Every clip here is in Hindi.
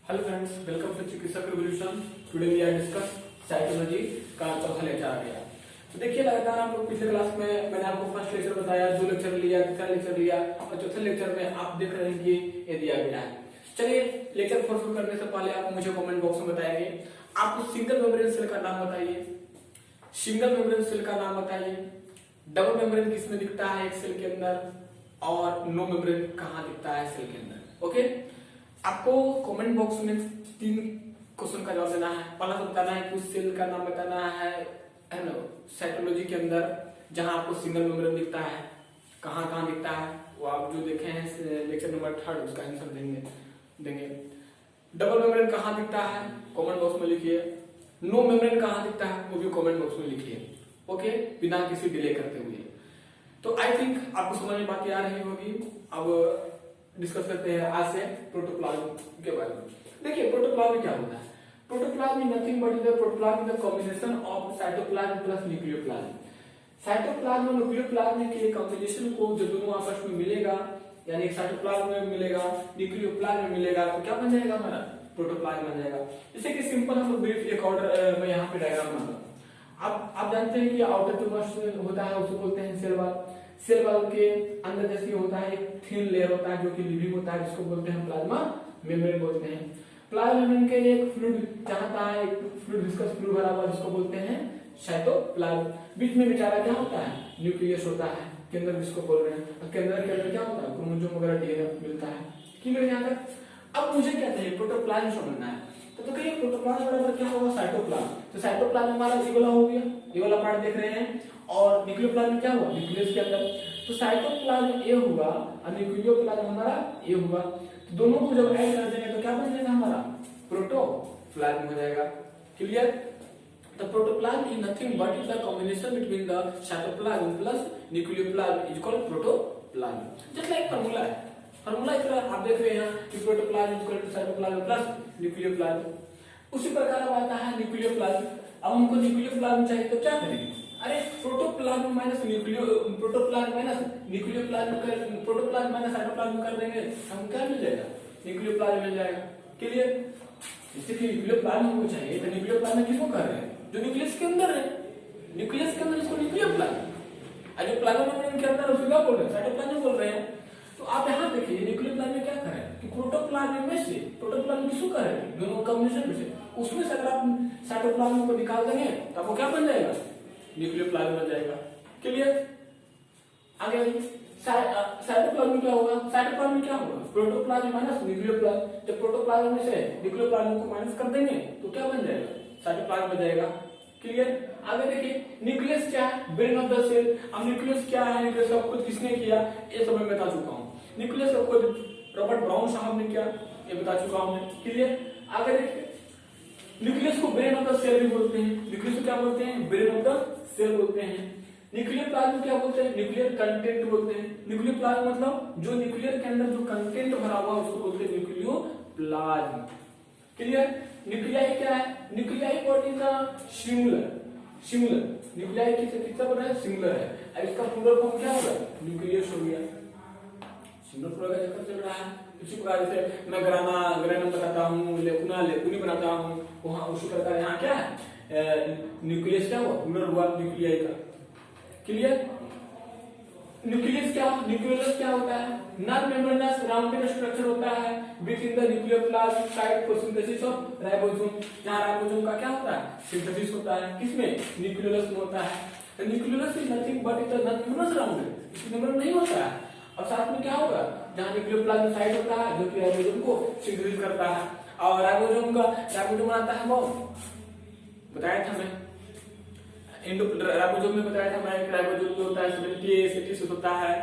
Hello friends, welcome to Chikitsak revolution. Today we are discuss psychology का चौथा लेक्चर आ गया। तो देखिए, लगातार हम लोग पिछले क्लास में मैंने आपको फर्स्ट लेक्चर बताया, दो लेक्चर लिया, तीसरा लेक्चर लिया और चौथे लेक्चर में आप देख रहे हैं कि ये दिया गया है। चलिए, लेक्चर शुरू करने से पहले आप मुझे कमेंट बॉक्स में बताइए, आपको सिंगल मेम्ब्रेन सेल का नाम बताइए, सिंगल मेम्ब्रेन सेल का नाम बताइए, डबल मेम्ब्रेन किसमें दिखता है एक सेल के अंदर, और नो मेम्ब्रेन कहाँ दिखता है सेल के अंदर। ओके, आपको कमेंट बॉक्स में 3 क्वेश्चन का जवाब देना है। पहला तो बताना है कि उस सेल का नाम बताना है ना, साइटोलॉजी के अंदर जहां आपको सिंगल मेम्ब्रेन दिखता है, कहाँ कहाँ दिखता है वो आप जो देखे हैं लेक्चर नंबर 3 उसका आंसर देंगे। डबल मेम्ब्रेन कहाँ दिखता है कमेंट बॉक्स में लिखिए। नो मेम्ब्रेन कहाँ दिखता है वो भी कमेंट बॉक्स में लिखिए। ओके, बिना किसी डिले करते हुए। तो आई थिंक आपको समझ में बात आ रही होगी। अब डिस्कस करते हैं आज से प्रोटोप्लाज्म के बारे में। देखिए, प्रोटोप्लाज्म क्या होता है। Protoplasm is nothing but the protoplasm is the combination of cytoplasm plus nucleoplasm. Cytoplasm और न्यूक्लियोप्लाज्म के कॉम्बिनेशन को जो दोनों आपस में मिलेगा, यानी एक साइटोप्लाज्म में मिलेगा, न्यूक्लियोप्लाज्म में मिलेगा, तो क्या बन जाएगा हमारा प्रोटोप्लाज्म बन जाएगा। जैसे कि सिंपल हम ब्रीफ एक ऑर्डर में यहाँ पे डायग्राम बना। अब आप जानते हैं कि आउटर ट्यूमर होता है, उसको बोलते हैं सेल वॉल। सेल वॉल के अंदर जैसे होता है एक थिन लेयर होता है जो कि लिविंग होता है, जिसको बोलते हैं प्लाज्मा मेम्ब्रेन बोलते हैं। प्लाज्मा मेम्ब्रेन के एक फ्लूइड चाहता है, एक फ्लूइड विस्कस फ्लूइड भरा हुआ जिसको बोलते हैं साइटोप्लाज्म। बीच में बेचारा क्या होता है, न्यूक्लियस होता है, केंद्र जिसको बोल रहे हैं। और केंद्र के अंदर क्या होता है, क्रोमोसोम वगैरह डीएनए मिलता है। क्लियर है यहाँ तक। अब मुझे क्या चाहिए, प्रोटोप्लाज्म समझना है। तो कहिए प्रोटोप्लाज्म बराबर क्या होगा, साइटोप्लाज्म। तो साइटोप्लाज्म हमारा ये वाला हो गया, ये वाला पार्ट देख रहे हैं। और न्यूक्लियोप्लाज्म क्या हुआ, न्यूक्लियस के अंदर। तो साइटोप्लाज्म ये हुआ और न्यूक्लियोप्लाज्म हमारा ये हुआ। तो दोनों को जब ऐड कर देंगे तो क्या बन जाएगा हमारा प्रोटोप्लाज्म हो जाएगा। क्लियर। तो protoplasm is nothing but is the combination between the cytoplasm plus nucleoplasm is called protoplasm. Just like formula है, फार्मूला इस तरह आप देख रहे हैं कि protoplasm is equal to cytoplasm plus nucleoplasm. उसी प्रकार अब आता है न्यूक्लियोप्लाज्म। अब हमको न्यूक्लियोप्लाज्म चाहिए तो क्या करेंगे, अरे protoplasm minus protoplasm minus nucleoplasm कर, प्रोटोप्लाज्म माइनस साइटोप्लाज्म कर देंगे, हमको क्या मिल जाएगा, न्यूक्लियोप्लाज्म मिल जाएगा। क्लियर। इससे कि न्यूक्लियोप्लाज्म हमको चाहिए तो न्यूक्लियोप्लाज्म किसको कर रहे हैं, जो न्यूक्लियस के अंदर है। न्यूक्लियस के अंदर इसको न्यूक्लियोप्लाज्म, और जो प्लाज्मा मेम्ब्रेन के अंदर उसको क्या बोल रहे हैं, साइटोप्लाज्म बोल रहे हैं। तो आप यहाँ देखिए न्यूक्लियोप्लाज्म में क्या करें कि प्रोटोप्लाज्म में से प्रोटोप्लाज्म किसको करें, दोनों कॉम्बिनेशन में से उसमें से अगर आप साइटोप्लाज्म को निकाल देंगे तो आपको क्या बन जाएगा, न्यूक्लियोप्लाज्म बन जाएगा। क्लियर। आगे साइटोप्लाज्म क्या होगा, साइटोप्लाज्म क्या होगा, प्रोटोप्लाज्म माइनस न्यूक्लियोप्लाज्म। जब प्रोटोप्लाज्म में से न्यूक्लियोप्लाज्म को माइनस कर देंगे तो क्या बन जाएगा, साइटोप्लाज्म बन जाएगा। क्लियर। आगे देखिए न्यूक्लियस क्या है, ब्रेन ऑफ द सेल। अब न्यूक्लियस क्या है, न्यूक्लियस का खुद किसने किया ये सब मैं बता चुका हूँ। न्यूक्लियस का खुद रॉबर्ट ब्राउन साहब ने किया, ये बता चुका हूँ मैं। क्लियर। आगे देखिए न्यूक्लियस को ब्रेन ऑफ द सेल भी बोलते हैं। न्यूक्लियस को क्या बोलते हैं, ब्रेन ऑफ द सेल बोलते हैं। न्यूक्लियोप्लाज्म क्या बोलते हैं, न्यूक्लियर कंटेंट बोलते हैं। न्यूक्लियोप्लाज्म मतलब जो न्यूक्लियर के अंदर जो कंटेंट भरा हुआ उसको बोलते हैं न्यूक्लियोप्लाज्म। क्लियर। न्यूक्लियाई क्या है, nuclei what is the singular. Nuclei किसका बना है, सिंगुलर है। अब इसका प्लूरल फॉर्म क्या होगा, न्यूक्लियस हो गया। सिंगुलर प्लूरल का चक्कर चल रहा है। इसी प्रकार से मैं ग्रानम बताता हूँ, लेकुना लेकुनी बनाता हूँ, वहां उसी प्रकार यहाँ क्या है, न्यूक्लियस क्या हुआ, प्लूरल हुआ न्यूक्लियाई का। क्लियर। न्यूक्लियस क्या, न्यूक्लियस क्या होता है, नॉन मेम्ब्रेनस राउंडेड स्ट्रक्चर होता है with in the nucleoplasm site for synthesis of ribosome. जहां राइबोसोम का क्या होता है, सिंथेसिस होता है, किसमें, न्यूक्लियोलस में होता है। तो nucleolus is nothing but is non membranes rounded, इसमें मेम्ब्रेन नहीं होता है। और साथ में क्या होगा, जहां न्यूक्लियोप्लाज्म साइट होता है जो कि राइबोसोम को सिंथेसिस करता है। और राइबोसोम बनाता है वो बताया था मैं राइबोसोम में बताया था मैं, राइबोसोम जो होता है 70 होता है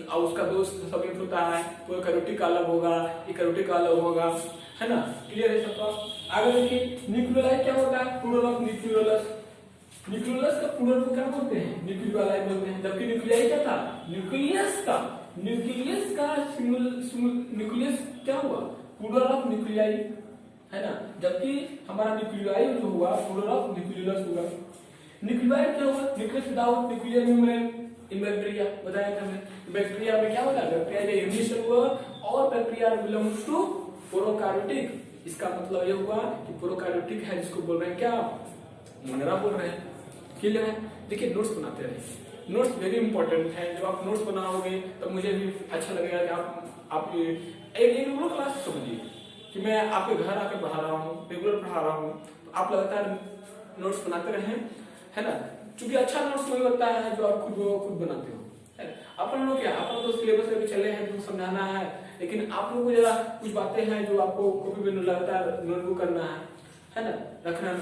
और उसका दोस्त सब होता है। कोई कैरोटिक अलग होगा, इकैरोटिक अलग होगा, है ना। क्लियर है सबका। आगे देखिए न्यूक्लियोलाई क्या होता है, प्लूरल ऑफ न्यूक्लियोलस। न्यूक्लियोलस का प्लूरल को क्या बोलते हैं, न्यूक्लियोलाई बोलते हैं। जबकि न्यूक्लियाई क्या था, न्यूक्लियस का न्यूक्लियस क्या हुआ, प्लूरल ऑफ न्यूक्लियाई, है ना। जबकि हमारा न्यूक्लियाई जो हुआ प्लूरल ऑफ न्यूक्लियोलस हुआ। न्यूक्लियाई क्या हुआ, nucleus without nuclear membrane in bacteria बताया था मैं। बैक्टीरिया में क्या होता है, बैक्टीरिया का यूनिसेल हुआ और बैक्टीरिया बिलोंग्स टू प्रोकैरियोटिक इसका मतलब ये हुआ कि प्रोकार्योटिक है, जिसको बोल रहे हैं क्या, मोनेरा बोल रहे हैं। क्लियर है? देखिए नोट्स बनाते रहिए, नोट्स वेरी इंपॉर्टेंट है। जब आप नोट्स बनाओगे तो मुझे भी अच्छा लगेगा कि आप एक रेगुलर क्लास समझिए कि मैं आपके घर आकर पढ़ा रहा हूँ, रेगुलर पढ़ा रहा हूँ, तो आप लगातार नोट्स बनाते रहें, है ना। क्योंकि अच्छा नोट्स वही होता है जो आप खुद बनाते हो। अपन लोग क्या, अपन तो सिलेबस लेके चले हैं, तो समझाना है, लेकिन आप लोगों को जरा कुछ बातें हैं जो आपको कॉपी में लगातार नोटबुक करना है ना, रखना है।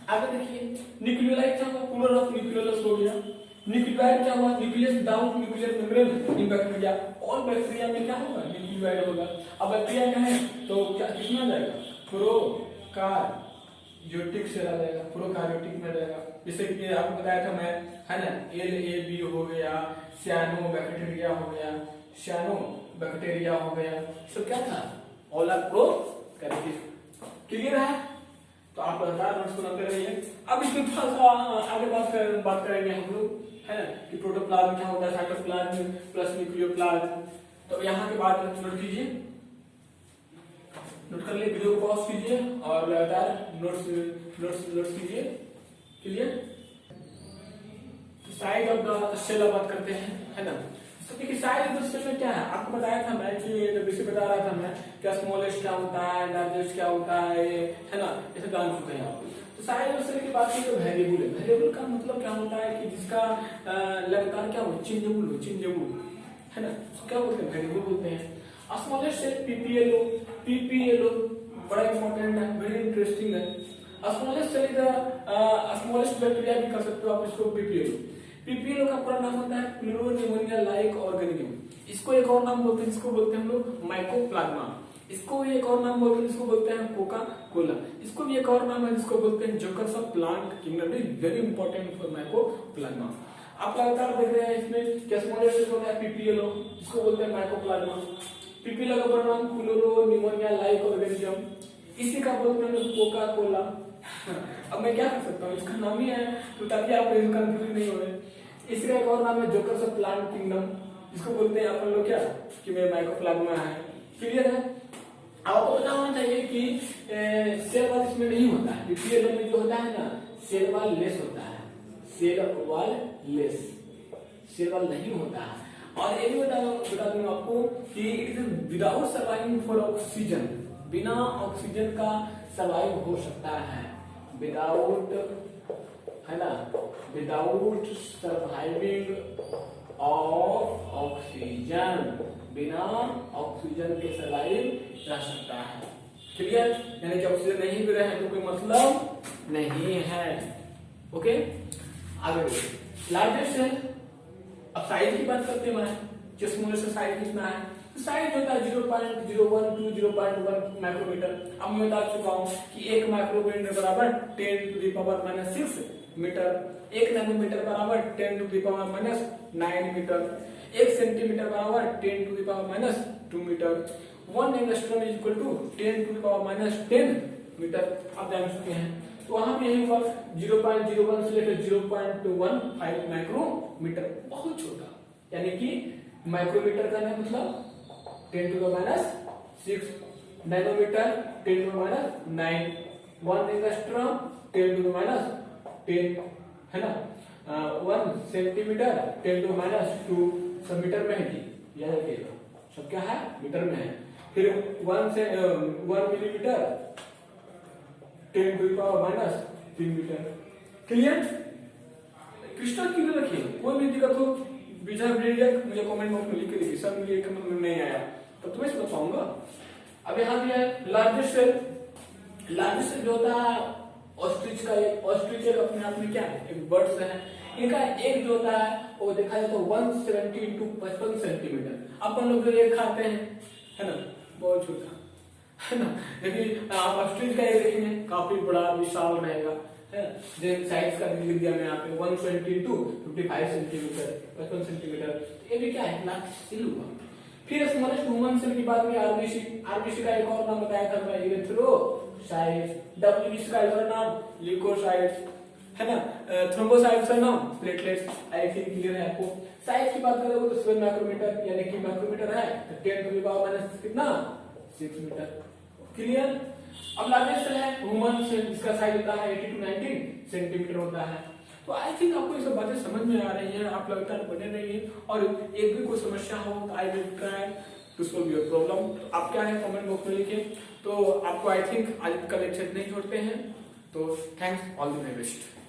आगे देखिए, न्यूक्लियोलाइट क्या हुआ, प्लूरल ऑफ न्यूक्लियोलस हो गया। न्यूक्लियोलाइट क्या हुआ, nucleus without nuclear membrane in bacteria. All bacteria में क्या होगा, न्यूक्लियोलाइट होगा। अब बैक्टीरिया क्या है तो क्या किसमें आ जाएगा, प्रोकार्योटिक सेल आ जाएगा, प्रोकार्योटिक में आ जाएगा। जैसे कि आपको बताया था मैं, है ना, LAB हो गया, सियानो बैक्टीरिया हो गया, सियानो बैक्टीरिया हो गया, सब क्या था, ऑल आर प्रोकार्योटिक। क्लियर है? तो आप लगातार नोट्स बनाते रहिए। अब इसमें थोड़ा सा आगे बात करेंगे हम लोग, है ना, कि प्रोटोप्लाज्म क्या होता है, साइटोप्लाज्म प्लस न्यूक्लियोप्लाज्म। तो यहाँ के बाद नोट कीजिए, नोट कर लिए, वीडियो को पॉज कीजिए और लगातार नोट्स कीजिए। Clear? Size of the cell बात करते हैं, है ना। तो देखिए साइज ऑफ द सेल में क्या है, आपको बताया था मैं कि जब इसे बता रहा था मैं क्या स्मॉलेस्ट क्या होता है, लार्जेस्ट क्या होता है ना, ऐसे जान चुके हैं आप। तो साइज ऑफ सेल की बात की तो वेरिएबल है। वेरिएबल का मतलब क्या होता है कि जिसका लगातार क्या हो, चेंजेबल, है ना, तो क्या बोलते हैं, वेरिएबल बोलते हैं। स्मॉलेस्ट सेल पीपीएलओ बड़ा इंपॉर्टेंट है, वेरी इंटरेस्टिंग है। स्मॉलेस्ट सेल स्मॉलेस्ट बैक्टीरिया भी कर सकते हो आप इसको, पीपीएलओ का पूरा नाम होता है प्लूरोनिमोनिया लाइक ऑर्गेनिज्म। इसको एक और नाम बोलते हैं, इसको बोलते हैं हम लोग माइकोप्लाज्मा। इसको भी एक और नाम बोलते हैं, इसको बोलते हैं कोका कोला। इसको भी एक और नाम है, जिसको बोलते हैं jokers of plant kingdom. Very important for mycoplasma. आप लगातार देख रहे हैं इसमें क्या स्मॉलेस्ट होता है, पीपीएलओ, इसको बोलते हैं माइकोप्लाज्मा। पीपीएलओ का पूरा नाम प्लूरोनिमोनिया लाइक ऑर्गेनिज्म, इसी का बोलते हैं कोका कोला। अब मैं क्या कर सकता हूँ, इसका नाम ही है तो ताकि आप कंफ्यूज नहीं हो रहे। इसका एक और नाम है जोकर्स ऑफ प्लांट किंगडम, इसको बोलते हैं अपन लोग क्या, कि मैं माइकोप्लाज्मा है। क्लियर है? आपको पता होना चाहिए कि सेल वॉल इसमें नहीं होता है, पीपीएलओ में जो होता है ना, सेल वॉल लेस होता है, सेल वॉल नहीं होता है। और ये भी बता दूं आपको कि it is without surviving for oxygen, बिना ऑक्सीजन का सर्वाइव हो सकता है, विदाउट, है ना, विदाउट सर्वाइविंग ऑफ ऑक्सीजन, बिना ऑक्सीजन के सर्वाइव रह सकता है। क्लियर? यानी कि ऑक्सीजन नहीं भी रहे तो कोई मतलब नहीं है। ओके, आगे देखिए, लार्जेस्ट सेल। अब साइज की बात करते हैं, जो स्मॉलेस्ट साइज कितना है, तो साइज होता है 0.01 to 0.1 माइक्रोमीटर। अब मैं बता चुका हूं कि 1 माइक्रोमीटर बराबर 10⁻⁻6 मीटर, 1 नैनोमीटर बराबर 10⁻⁻9 मीटर, 1 सेंटीमीटर बराबर 10⁻⁻2 metre, 1 angstrom is equal to 10⁻⁻10 metre. आप जान चुके हैं। तो वहां पे यही हुआ 0.01 से लेकर 0.15 माइक्रोमीटर, बहुत छोटा, यानी कि माइक्रोमीटर का मतलब 10⁻⁶, नैनोमीटर 10⁻⁹, 1 एंगस्ट्रॉम 10⁻10, है ना, 1 सेंटीमीटर 10⁻2, सब मीटर में है जी, याद रखिएगा, सब क्या है, मीटर में है। फिर 1 millimetre 10⁻³ metre. Clear? Crystal clear रखिए, कोई भी दिक्कत हो बीजा मुझे कमेंट बॉक्स में लिख के देखिए, सब मुझे एक समझ में नहीं आया तो तुम्हें बताऊंगा। अब यहाँ दिया है लार्जेस्ट सेल। लार्जेस्ट सेल जो होता है ऑस्ट्रिच का, ऑस्ट्रिच एक अपने आप में क्या है, एक बर्ड्स है। इनका एक जो होता है वो देखा जाए तो 170 into 55 सेंटीमीटर। अपन लोग जो एक खाते हैं, है ना, बहुत छोटा, है ना, लेकिन आप ऑस्ट्रिच का एक देखेंगे काफी बड़ा विशाल रहेगा, है ना। साइज का लिख दिया मैं यहाँ पे 120 into 55 सेंटीमीटर, 55 सेंटीमीटर। ये भी क्या है, लार्जेस्ट सेल हुआ। फिर स्मॉलेस्ट ह्यूमन सेल की बात की, आरबीसी। आरबीसी का एक और नाम बताया था मैं, इरिथ्रोसाइट्स। डब्ल्यूबीसी का एक और नाम ल्यूकोसाइट्स, है ना। थ्रोम्बोसाइट्स का नाम प्लेटलेट्स। आई थिंक क्लियर है आपको। साइज की बात करें तो 7 माइक्रोमीटर, यानी कि माइक्रोमीटर है तो 10⁻⁻ कितना 6 मीटर। क्लियर। अब लार्जेस्ट है वुमन से, जिसका साइज होता है 80 to 90 सेंटीमीटर होता है। तो आई थिंक आपको ये सब बातें समझ में आ रही हैं, आप लगातार बने रहिए और एक भी कोई समस्या हो तो I will try to solve your problem. आप क्या है कमेंट बॉक्स में लिखिए। तो आपको आई थिंक आज का लेक्चर नहीं छोड़ते हैं। तो thanks, all the very best.